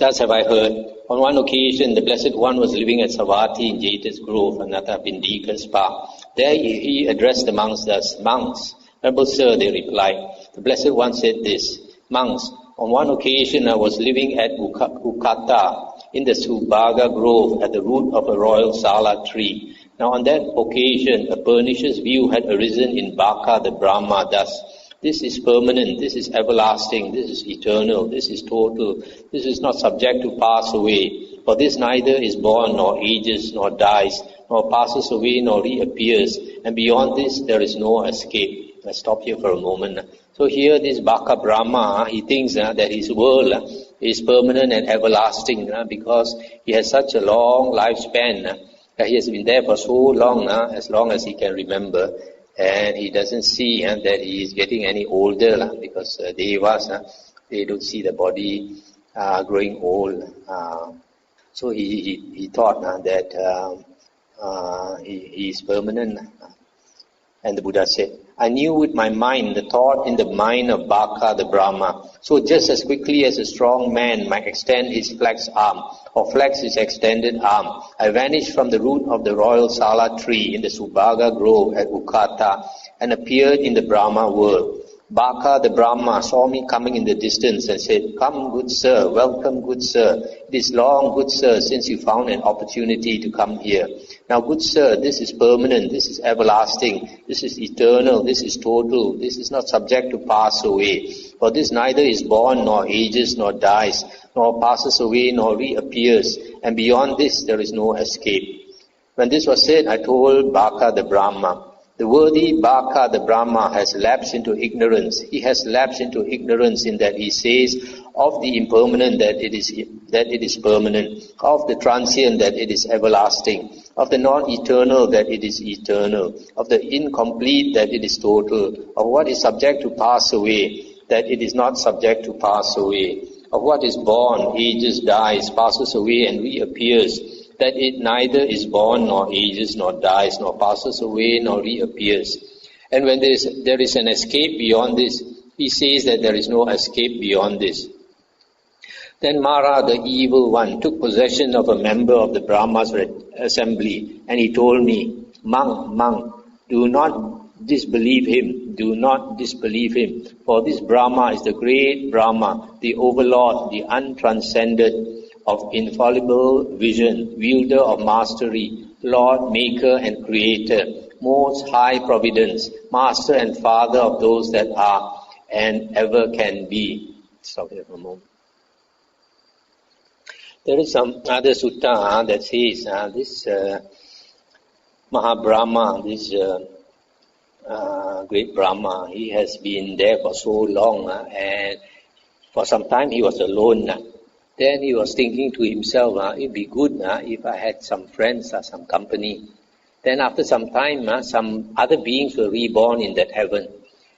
Thus have I heard. On one occasion, the Blessed One was living at Savatthi in Jeta's Grove, Anatta Pindika's spa. There he addressed the monks thus, "Monks, Noble Sir," they replied. The Blessed One said this, "Monks, on one occasion I was living at Ukata in the Subhaga Grove at the root of a royal sala tree. Now on that occasion, a pernicious view had arisen in Baka the Brahma thus: this is permanent, this is everlasting, this is eternal, this is total, this is not subject to pass away. For this neither is born, nor ages, nor dies, nor passes away, nor reappears. And beyond this there is no escape." Let's stop here for a moment. So here this Baka Brahma, he thinks that his world is permanent and everlasting because he has such a long lifespan. He has been there for so long as he can remember. And he doesn't see that he is getting any older because devas, they don't see the body growing old. So he thought that he is permanent. And the Buddha said, "I knew with my mind the thought in the mind of Baka the Brahma. So just as quickly as a strong man might extend his flexed arm, or flex his extended arm, I vanished from the root of the royal sala tree in the Subhaga Grove at Ukata and appeared in the Brahma world. Baka the Brahma saw me coming in the distance and said, 'Come, good sir, welcome, good sir. It is long, good sir, since you found an opportunity to come here. Now, good sir, this is permanent, this is everlasting, this is eternal, this is total, this is not subject to pass away. For this neither is born, nor ages, nor dies, nor passes away, nor reappears. And beyond this there is no escape.' When this was said, I told Baka the Brahma, 'The worthy Baka the Brahma has lapsed into ignorance. He has lapsed into ignorance in that he says of the impermanent that it is permanent, of the transient that it is everlasting, of the non-eternal that it is eternal, of the incomplete that it is total, of what is subject to pass away that it is not subject to pass away, of what is born, ages, dies, passes away and reappears, that it neither is born, nor ages, nor dies, nor passes away, nor reappears. And when there is an escape beyond this, he says that there is no escape beyond this.' Then Mara, the evil one, took possession of a member of the Brahma's assembly, and he told me, 'Monk, do not disbelieve him, do not disbelieve him, for this Brahma is the great Brahma, the overlord, the untranscended, of infallible vision, wielder of mastery, Lord, Maker and Creator, most high providence, Master and Father of those that are and ever can be.'" Stop here for a moment. There is some other sutta that says this Mahabrahma, this great Brahma, he has been there for so long and for some time he was alone. Then he was thinking to himself, it'd be good if I had some friends or some company. Then after some time, some other beings were reborn in that heaven.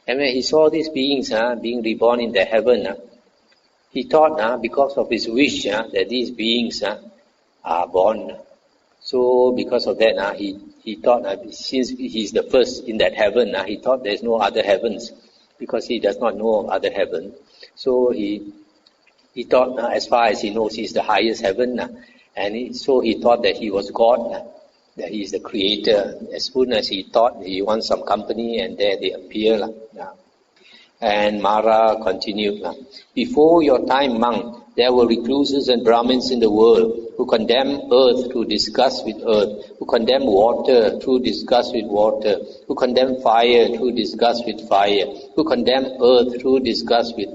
And when he saw these beings being reborn in the heaven, he thought because of his wish that these beings are born. So because of that, he thought since he's the first in that heaven, he thought there's no other heavens because he does not know of other heaven. So he thought, as far as he knows, he's the highest heaven, and so he thought that he was God, that he is the creator. As soon as he thought he wants some company, and there they appear. And Mara continued, "Before your time, monk, there were recluses and Brahmins in the world who condemn earth through disgust with earth, who condemn water through disgust with water, who condemn fire through disgust with fire, who condemn earth through disgust with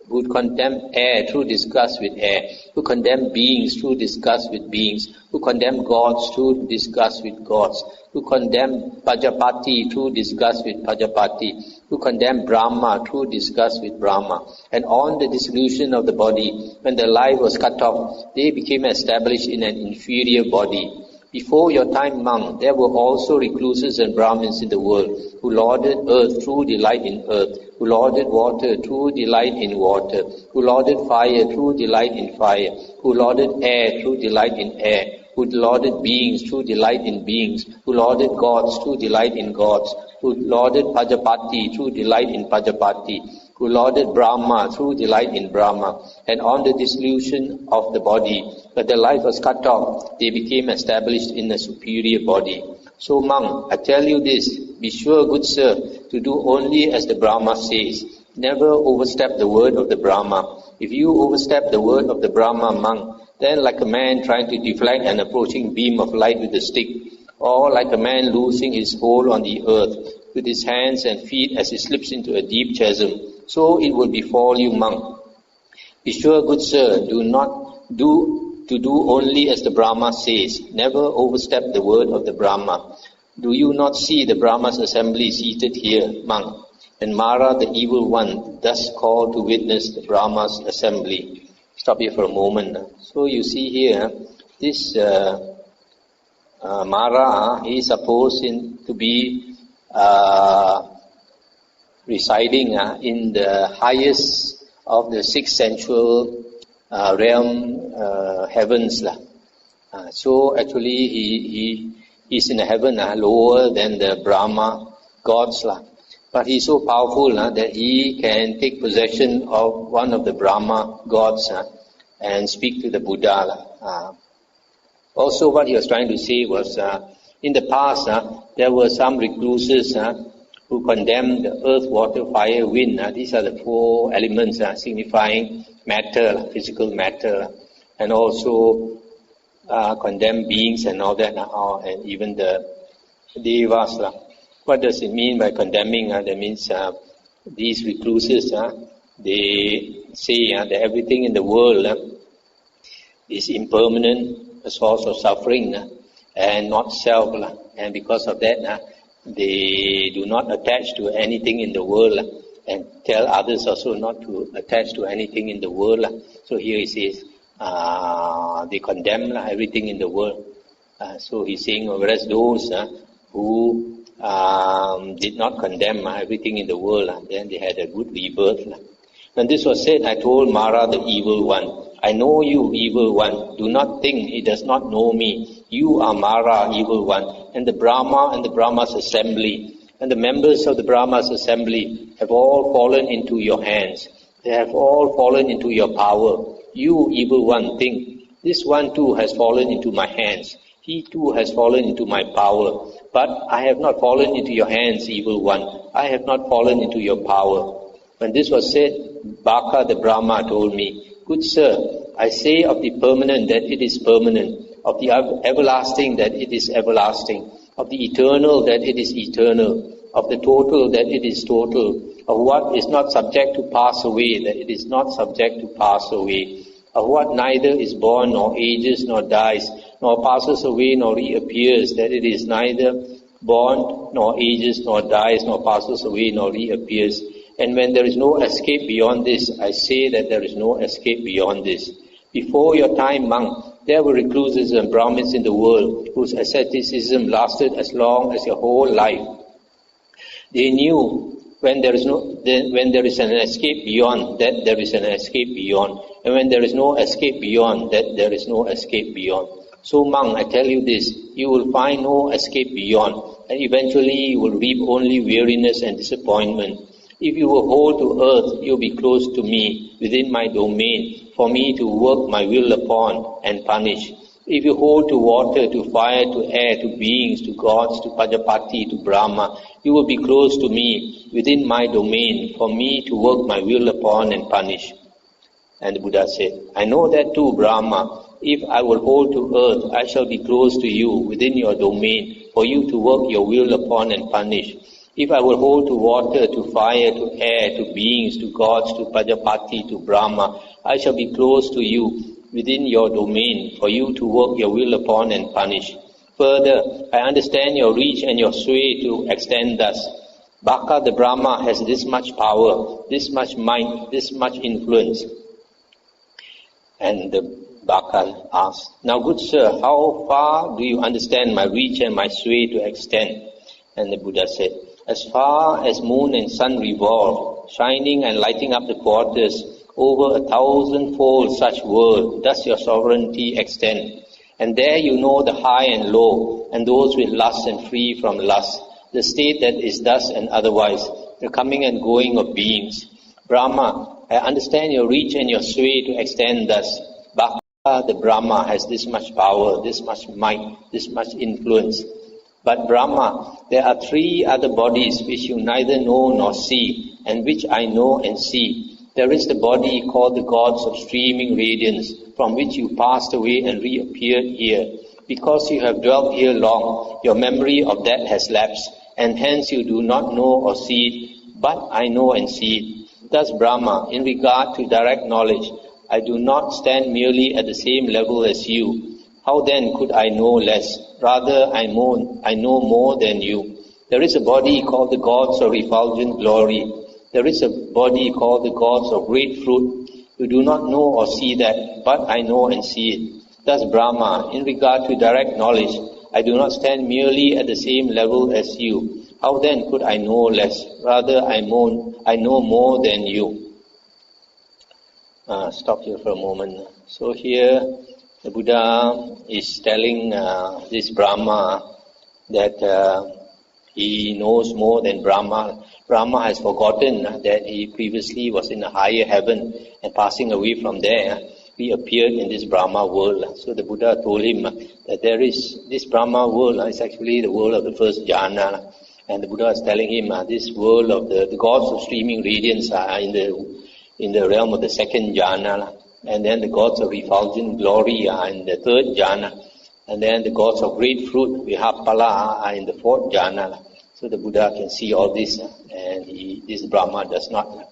who condemn air through disgust with air, who condemn beings through disgust with beings, who condemn gods through disgust with gods, who condemn Pajapati through disgust with Pajapati, who condemn Brahma through disgust with Brahma. And on the dissolution of the body, when the life was cut off, they became established in an inferior body. Before your time, monk, there were also recluses and Brahmins in the world, who lauded earth through delight in earth, who lauded water through delight in water, who lauded fire through delight in fire, who lauded air through delight in air, who lauded beings through delight in beings, who lauded gods through delight in gods, who lauded Pajapati through delight in Pajapati, who lauded Brahma through delight in Brahma, and on the dissolution of the body, but their life was cut off, they became established in a superior body. So monk, I tell you this, be sure, good sir, to do only as the Brahma says. Never overstep the word of the Brahma. If you overstep the word of the Brahma, monk, then like a man trying to deflect an approaching beam of light with a stick, or like a man losing his hold on the earth with his hands and feet as he slips into a deep chasm, so it will befall you, monk. Be sure, good sir, to do only as the Brahma says. Never overstep the word of the Brahma. Do you not see the Brahma's assembly seated here, monk? And Mara, the evil one, thus called to witness the Brahma's assembly. Stop here for a moment. So you see here, this Mara, he is supposed to be residing in the highest of the six sensual realm heavens. So actually he is in a heaven lower than the Brahma gods. But he is so powerful that he can take possession of one of the Brahma gods and speak to the Buddha. Also what he was trying to say was, in the past there were some recluses who condemned the earth, water, fire, wind. These are the four elements signifying matter, physical matter, and also condemned beings and all that, and even the devas. What does it mean by condemning? That means these recluses, they say that everything in the world is impermanent, a source of suffering, and not self. And because of that, they do not attach to anything in the world, and tell others also not to attach to anything in the world. So here he says, they condemn everything in the world. So he's saying, whereas those who did not condemn everything in the world, then they had a good rebirth. When this was said, I told Mara, the evil one, I know you, evil one. Do not think he does not know me. You are Mara, evil one, and the Brahma and the Brahma's assembly, and the members of the Brahma's assembly have all fallen into your hands. They have all fallen into your power. You, evil one, think, this one too has fallen into my hands. He too has fallen into my power. But I have not fallen into your hands, evil one. I have not fallen into your power. When this was said, Baka the Brahma told me, good sir, I say of the permanent that it is permanent, of the everlasting that it is everlasting, of the eternal that it is eternal, of the total that it is total, of what is not subject to pass away that it is not subject to pass away, of what neither is born nor ages nor dies, nor passes away nor reappears, that it is neither born nor ages nor dies nor passes away nor reappears. And when there is no escape beyond this, I say that there is no escape beyond this. Before your time, monk, there were recluses and Brahmins in the world whose asceticism lasted as long as your whole life. They knew when there is an escape beyond, that there is an escape beyond. And when there is no escape beyond, that there is no escape beyond. So monk, I tell you this, you will find no escape beyond, and eventually you will reap only weariness and disappointment. If you will hold to earth, you will be close to me, within my domain, for me to work my will upon and punish. If you hold to water, to fire, to air, to beings, to gods, to Pajapati, to Brahma, you will be close to me, within my domain, for me to work my will upon and punish. And the Buddha said, I know that too, Brahma. If I will hold to earth, I shall be close to you, within your domain, for you to work your will upon and punish. If I will hold to water, to fire, to air, to beings, to gods, to Pajapati, to Brahma, I shall be close to you, within your domain, for you to work your will upon and punish. Further, I understand your reach and your sway to extend thus. Baka the Brahma has this much power, this much might, this much influence. And the Baka asked, now good sir, how far do you understand my reach and my sway to extend? And the Buddha said, as far as moon and sun revolve, shining and lighting up the quarters, over 1,000-fold such world does your sovereignty extend. And there you know the high and low, and those with lust and free from lust, the state that is thus and otherwise, the coming and going of beings. Brahma, I understand your reach and your sway to extend thus. Baka the Brahma has this much power, this much might, this much influence. But Brahma, there are three other bodies which you neither know nor see, and which I know and see. There is the body called the gods of streaming radiance, from which you passed away and reappeared here. Because you have dwelt here long, your memory of that has lapsed, and hence you do not know or see it, but I know and see it. Thus Brahma, in regard to direct knowledge, I do not stand merely at the same level as you. How then could I know less? Rather, I know more than you. There is a body called the gods of refulgent glory. There is a body called the gods of great fruit. You do not know or see that, but I know and see it. Thus Brahma, in regard to direct knowledge, I do not stand merely at the same level as you. How then could I know less? Rather, I know more than you. Stop here for a moment. So here, the Buddha is telling this Brahma that he knows more than Brahma. Brahma has forgotten that he previously was in a higher heaven, and passing away from there, he appeared in this Brahma world. So the Buddha told him that there is this Brahma world, is actually the world of the first jhana. And the Buddha is telling him this world of the gods of streaming radiance are in the realm of the second jhana. And then the gods of refulgent glory are in the third jhana. And then the gods of great fruit, Vihapala, are in the fourth jhana. So the Buddha can see all this, and this Brahma does not.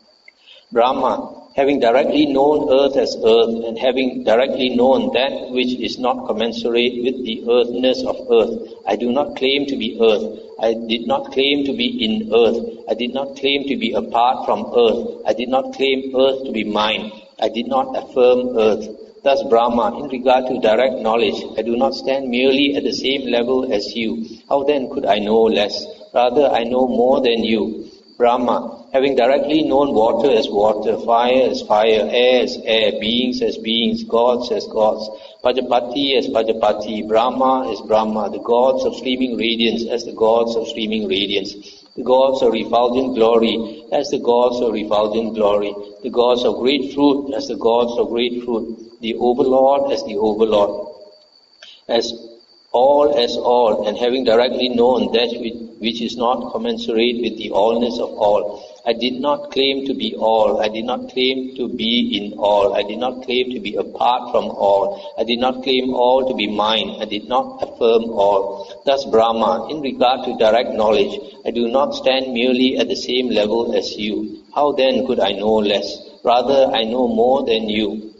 Brahma, having directly known earth as earth, and having directly known that which is not commensurate with the earthness of earth, I do not claim to be earth. I did not claim to be in earth. I did not claim to be apart from earth. I did not claim earth to be mine. I did not affirm earth. Thus Brahma, in regard to direct knowledge, I do not stand merely at the same level as you. How then could I know less? Rather, I know more than you. Brahma, having directly known water as water, fire as fire, air as air, beings as beings, gods as gods, Pajapati as Pajapati, Brahma as Brahma, the gods of streaming radiance as the gods of streaming radiance, the gods of refulgent glory as the gods of refulgent glory, the gods of great fruit as the gods of great fruit, the overlord as the overlord, as all, and having directly known that which is not commensurate with the allness of all. I did not claim to be all. I did not claim to be in all. I did not claim to be apart from all. I did not claim all to be mine. I did not affirm all. Thus Brahma, in regard to direct knowledge, I do not stand merely at the same level as you. How then could I know less? Rather, I know more than you.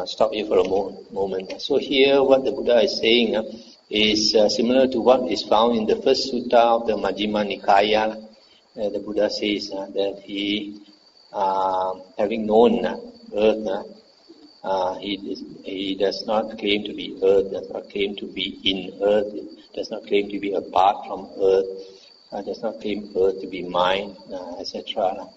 Stop here for a moment. So here what the Buddha is saying is similar to what is found in the first sutta of the Majjhima Nikaya. The Buddha says that he, having known earth, he does not claim to be earth, does not claim to be in earth, does not claim to be apart from earth, does not claim earth to be mine, etc.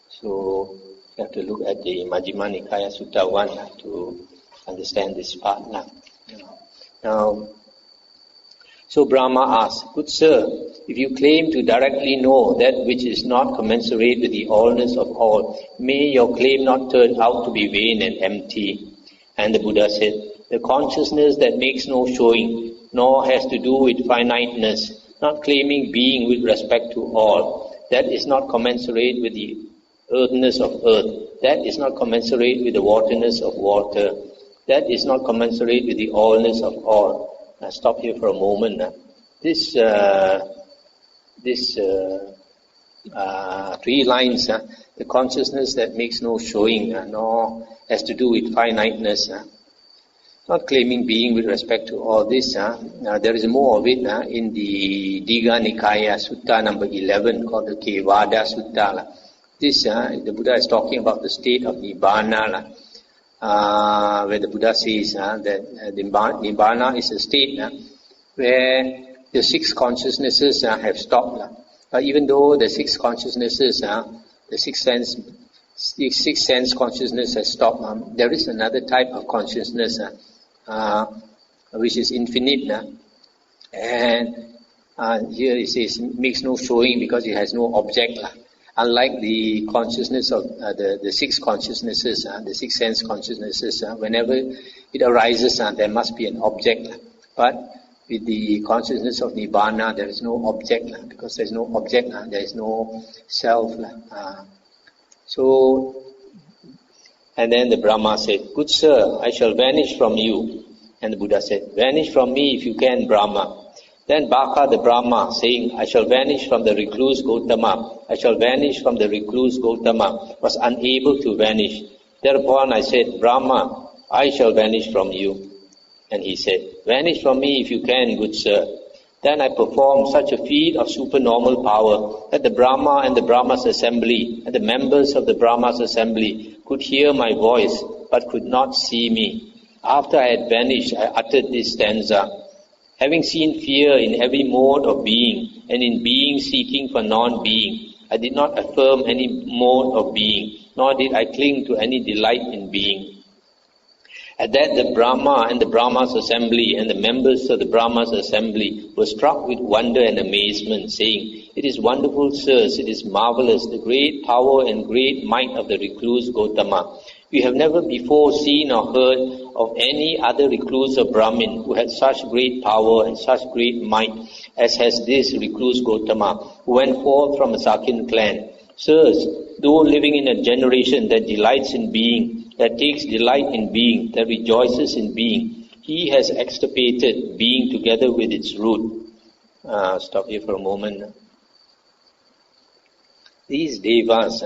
So you have to look at the Majjhima Nikaya Sutta 1 to understand this part. Now, so Brahma asks, good sir, if you claim to directly know that which is not commensurate with the allness of all, may your claim not turn out to be vain and empty. And the Buddha said, the consciousness that makes no showing, nor has to do with finiteness, not claiming being with respect to all, that is not commensurate with the earthness of earth, that is not commensurate with the waterness of water, that is not commensurate with the allness of all. Now stop here for a moment. This 3 lines, the consciousness that makes no showing, nor has to do with finiteness, not claiming being with respect to all this. There is more of it in the Digha Nikaya Sutta number 11 called the Kevada Sutta. This, the Buddha is talking about the state of Nibbana, where the Buddha says that Nibbana is a state where the 6 consciousnesses have stopped. But even though the 6 consciousnesses, the 6 sense consciousness has stopped, there is another type of consciousness which is infinite. And here it says makes no showing because it has no object. Unlike the consciousness of the six consciousnesses, the six sense consciousnesses, whenever it arises, there must be an object. But with the consciousness of Nibbana, there is no object. Because there is no object, there is no self. And then the Brahma said, "Good sir, I shall vanish from you." And the Buddha said, "Vanish from me if you can, Brahma." Then Baka the Brahma, saying, "I shall vanish from the recluse Gotama. I shall vanish from the recluse Gotama," was unable to vanish. Thereupon I said, "Brahma, I shall vanish from you." And he said, "Vanish from me if you can, good sir." Then I performed such a feat of supernormal power that the Brahma and the Brahma's assembly and the members of the Brahma's assembly could hear my voice but could not see me. After I had vanished, I uttered this stanza. Having seen fear in every mode of being, and in being seeking for non-being, I did not affirm any mode of being, nor did I cling to any delight in being. At that the Brahma and the Brahma's assembly and the members of the Brahma's assembly were struck with wonder and amazement, saying, "It is wonderful, sirs, it is marvelous, the great power and great might of the recluse Gotama. We have never before seen or heard of any other recluse or Brahmin who had such great power and such great might as has this recluse Gotama, who went forth from a Sakyan clan. Sirs, though living in a generation that delights in being, that takes delight in being, that rejoices in being, he has extirpated being together with its root." Stop here for a moment. These devas,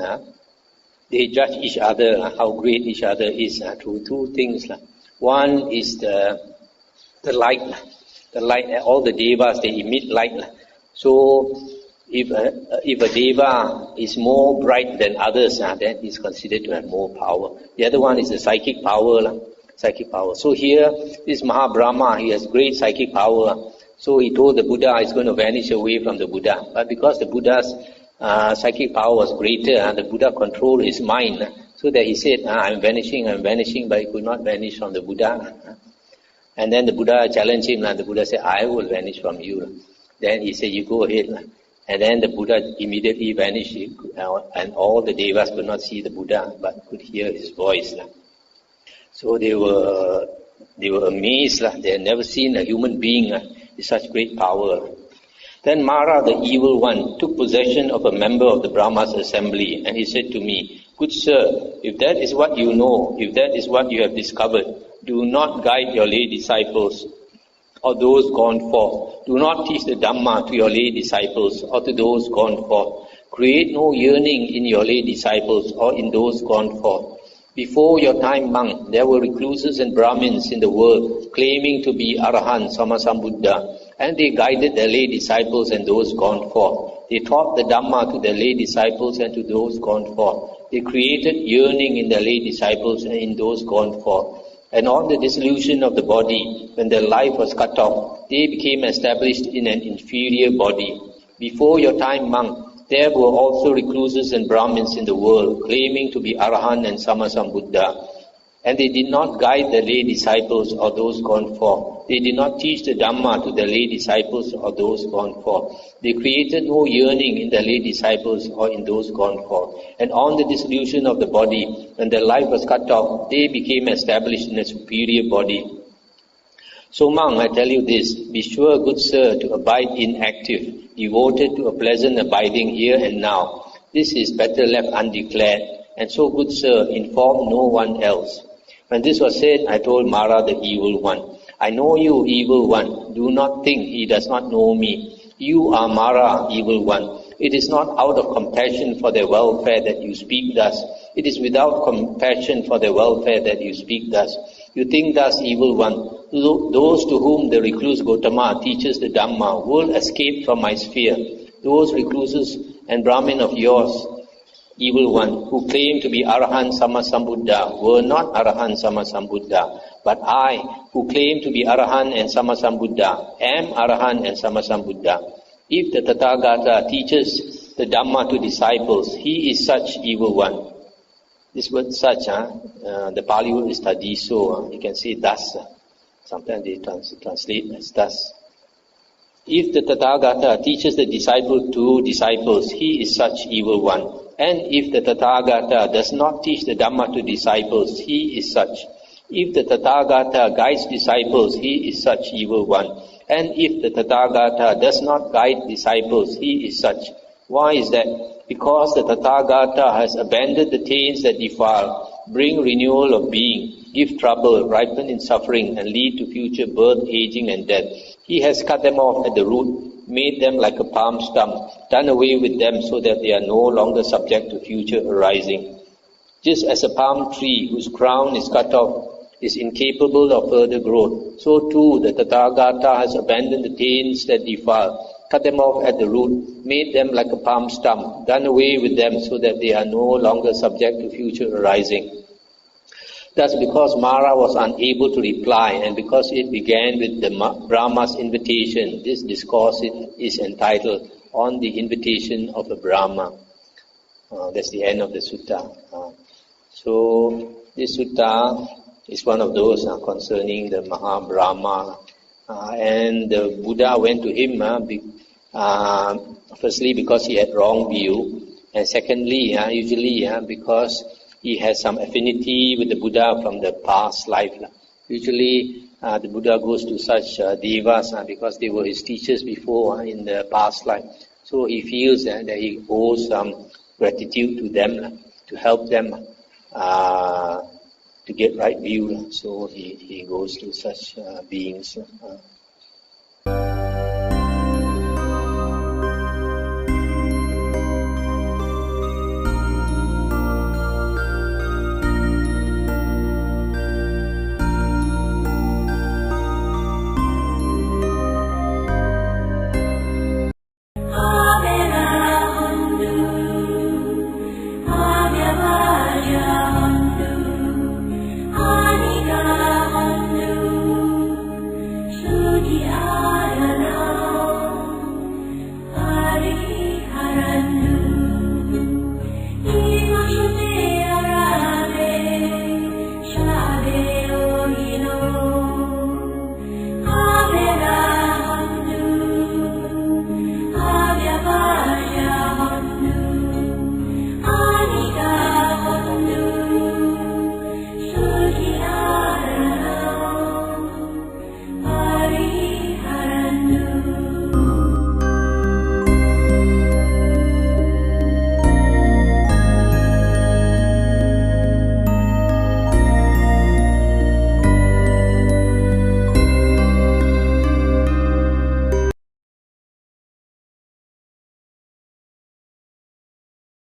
they judge each other, how great each other is, through two things. One is the light. The light, all the devas, they emit light. So if a deva is more bright than others, then he's considered to have more power. The other one is the psychic power. Psychic power. So here, this Mahabrahma, he has great psychic power. So he told the Buddha he's going to vanish away from the Buddha. But because the Buddha's psychic power was greater, and the Buddha controlled his mind, so that he said, I'm vanishing, but he could not vanish from the Buddha. And then the Buddha challenged him, and the Buddha said, I will vanish from you. Then he said, you go ahead. And then the Buddha immediately vanished, and all the devas could not see the Buddha, but could hear his voice. So they were amazed. They had never seen a human being with such great power. Then Mara, the evil one, took possession of a member of the Brahma's assembly, and he said to me, Good sir, if that is what you know, if that is what you have discovered, do not guide your lay disciples or those gone forth. Do not teach the Dhamma to your lay disciples or to those gone forth. Create no yearning in your lay disciples or in those gone forth. Before your time, monk, there were recluses and Brahmins in the world claiming to be Arahant, Sammasambuddha, and they guided their lay disciples and those gone forth. They taught the Dhamma to their lay disciples and to those gone forth. They created yearning in their lay disciples and in those gone forth. And on the dissolution of the body, when their life was cut off, they became established in an inferior body. Before your time, monk, there were also recluses and Brahmins in the world, claiming to be Arahant and Sammasambuddha. And they did not guide the lay disciples or those gone forth. They did not teach the Dhamma to the lay disciples or those gone forth. They created no yearning in the lay disciples or in those gone forth. And on the dissolution of the body, when their life was cut off, they became established in a superior body. So monk, I tell you this, be sure, good sir, to abide inactive, devoted to a pleasant abiding here and now. This is better left undeclared. And so, good sir, inform no one else. When this was said, I told Mara, the evil one, I know you, evil one. Do not think he does not know me. You are Mara, evil one. It is not out of compassion for their welfare that you speak thus. It is without compassion for their welfare that you speak thus. You think thus, evil one. Those to whom the recluse Gotama teaches the Dhamma will escape from my sphere. Those recluses and Brahmin of yours, evil one, who claim to be Arahant Sammasambuddha, were not Arahant Sammasambuddha, but I, who claim to be Arahant and Sammasambuddha, am Arahant and Sammasambuddha. If the Tathagata teaches the Dhamma to disciples, he is such evil one. This word such, the Pali word is tadiso, you can say thus. Sometimes they translate as thus. If the Tathagata teaches the disciple to disciples, he is such evil one. And if the Tathagata does not teach the Dhamma to disciples, he is such. If the Tathagata guides disciples, he is such evil one. And if the Tathagata does not guide disciples, he is such. Why is that? Because the Tathagata has abandoned the taints that defile, bring renewal of being, give trouble, ripen in suffering, and lead to future birth, aging, and death. He has cut them off at the root, made them like a palm stump, done away with them so that they are no longer subject to future arising. Just as a palm tree whose crown is cut off is incapable of further growth, so too the Tathagata has abandoned the taints that defile, cut them off at the root, made them like a palm stump, done away with them so that they are no longer subject to future arising. Thus, because Mara was unable to reply, and because it began with the Brahma's invitation, this discourse is entitled On the Invitation of the Brahma. That's the end of the sutta. So, this sutta is one of those concerning the Maha-Brahma. And the Buddha went to him, firstly because he had wrong view, and secondly, usually because he has some affinity with the Buddha from the past life. Usually, the Buddha goes to such devas because they were his teachers before in the past life. So he feels that he owes some gratitude to them to help them to get right view. So he goes to such beings.